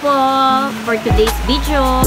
po for today's video.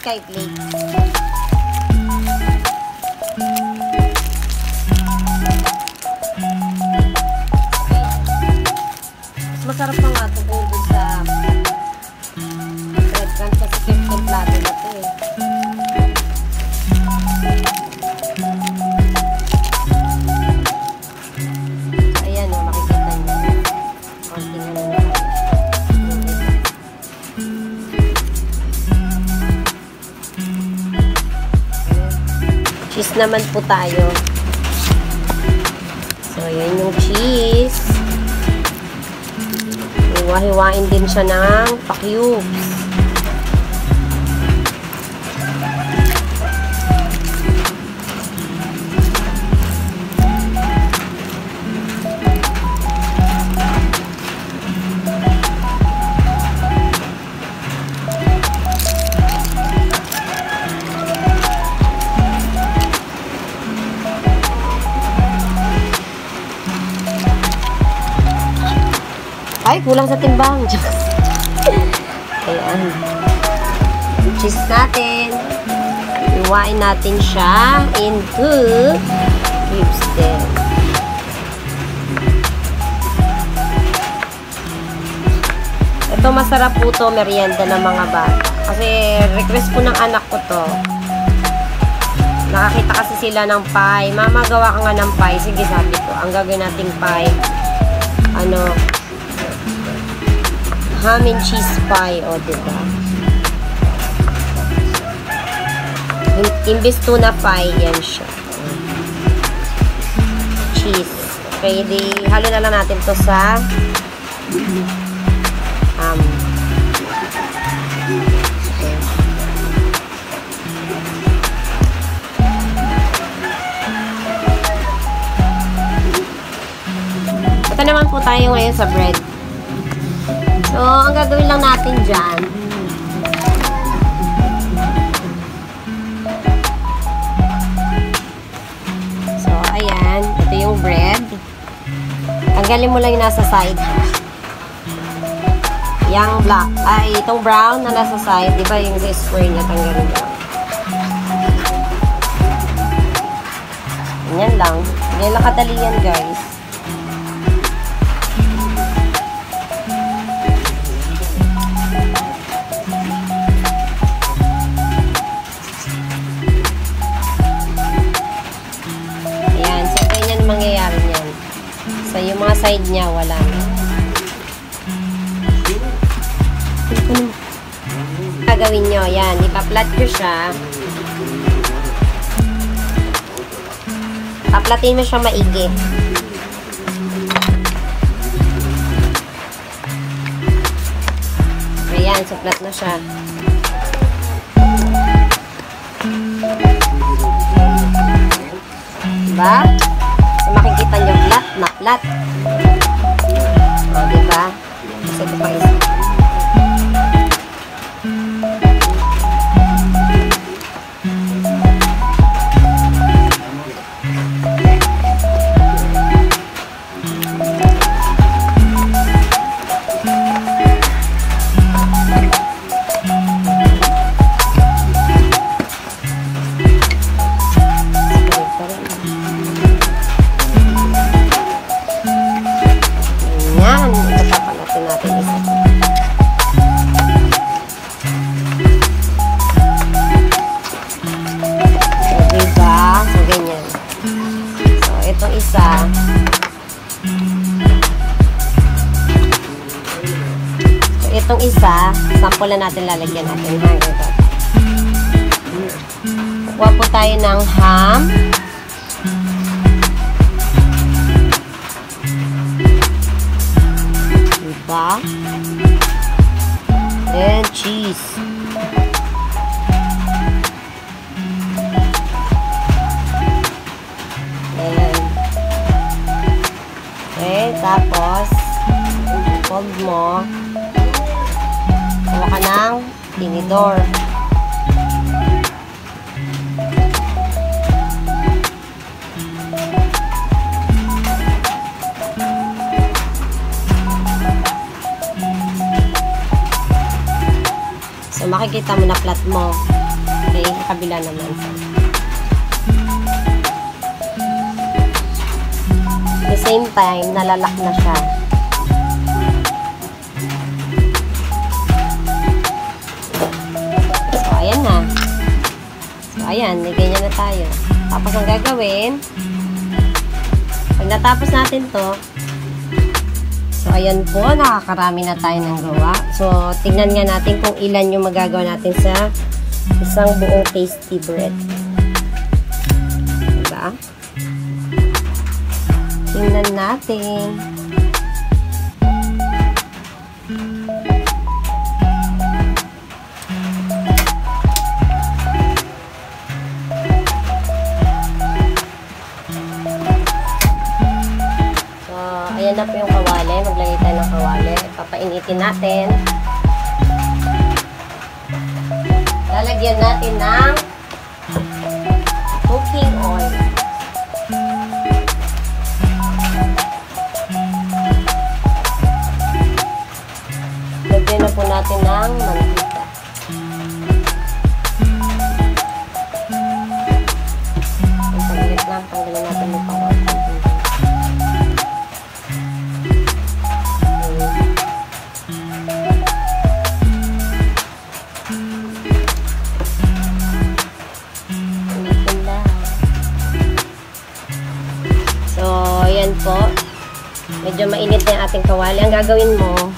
Skype link. Masarap pa nga ito kung doon sa breadcrumbs kasi templado na ito eh. Ayan o, makikita nyo. Konting ano na. Cheese naman po tayo. So, ayan yung cheese. Hiwa-hiwain din siya ng pa-cubes. Ay, kulang sa timbang. Ayan. Cheese natin. Iwain natin siya into cubes din. Ito masarap po to, merienda ng mga bata. Kasi request po ng anak ko to. Nakakita kasi sila ng pie. Mama, gawa ka nga ng pie. Sige, sabi ko. Ang gagawin nating pie, ham and cheese pie. O, diba? Imbis tuna pie, yan siya. Cheese. Okay, halo na lang natin to sa ham. Ito naman po tayo ngayon sa bread. So, ang gagawin lang natin dyan, so, ayan, ito yung bread. Tanggalin mo lang yung nasa side. Yung black, itong brown na nasa side, di ba yung square niya, tanggalin mo. Ganyan lang. Ganyan lang kadali yan, guys. Mangyayari niyan. So, yung mga side niya, wala na. Gagawin nyo, yan. Ipa-flat nyo siya. Pa-flatin mo siya maigi. Ayan, so flat na siya. Diba? Makikita nyo flat na flat. O, diba? Kasi ito pa isa. Itong isa, sample na natin lalagyan natin. Kuha po tayo ng ham. Diba? And cheese. Ayan. Okay, tapos fold mo. Kuha ka ng tinidor. So, makikita mo na flat mo. Okay, kabila naman. At the same time, nalalak na siya. Ayan na. So, ayan. Ganyan na tayo. Tapos, ang gagawin, pag natapos natin to, so, ayan po. Nakakarami na tayo ng gawa. So, tingnan nga natin kung ilan yung magagawa natin sa isang buong tasty bread. Diba? Tingnan natin. Ayan na po yung kawali. Maglagay tayo ng kawali. Papainitin natin. Lalagyan natin ng cooking oil. natin ng mantika. Ang saglit lang, tanggalin natin yung pawang. So, ayan po. Medyo mainit na yung ating kawali. Ang gagawin mo,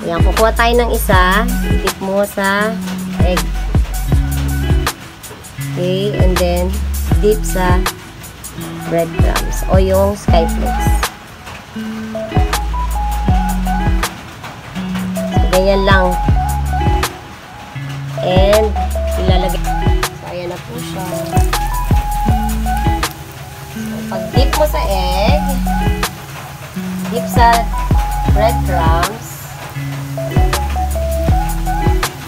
ayan, kukuha tayo ng isa. Dip mo sa egg. Okay, and then, dip sa breadcrumbs o yung skyflakes. So, ganyan lang. And, ilalagay. So, ayan na po siya. So, pag dip mo sa egg, dip sa breadcrumbs,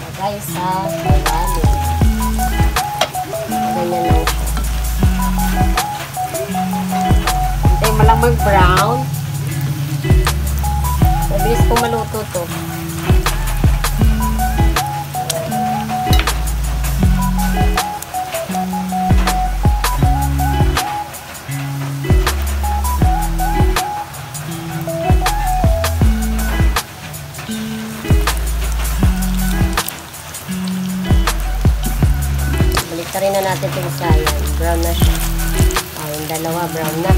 lagay sa kawali. Ganyan lang siya. Hintay mo lang mag-brown. Mabilis pong maluto to. Rin na natin ito sa yan. Brown na siya. Yung dalawa, brown na.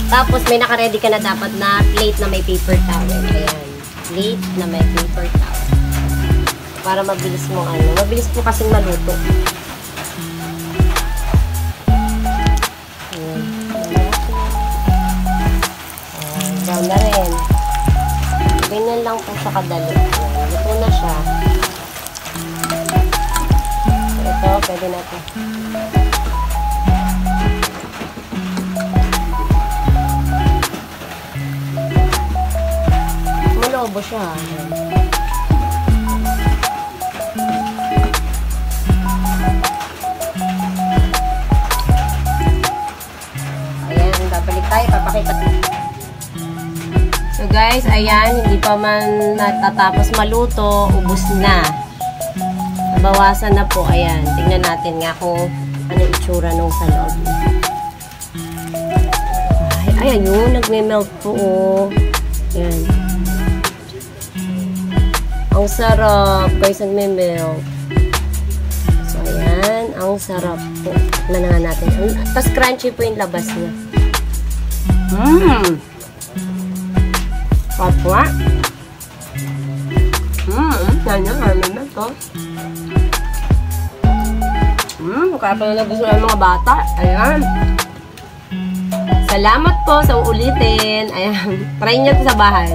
Tapos, may naka-ready ka na dapat na plate na may paper towel. Ayan. Plate na may paper towel. Para mabilis mo mabilis mo kasing maluto. Ayan. Brown na rin. Ganyan lang po sa kadali. Ayan. Luto na siya. Ito, pwede natin. Malobo siya. Ayan, babalik tayo. Papakita. So guys, ayan, hindi pa man natatapos maluto. Ubos na. Bawasan na po. Ayan. Tingnan natin nga kung ano itsura nung sa loob. Ay, ayun. Nagme-melt po. Oh. Ayan. Ang sarap. Guys, nagme-melt. So, ayan. Ang sarap po. Tignan na natin. Tapos crunchy po yung labas niya. Papwa. Yan. Ano na to? Kaya pa na nagustuhan ng mga bata. Ayan. Salamat po sa uulitin. Ayan. Try nyo ito sa bahay.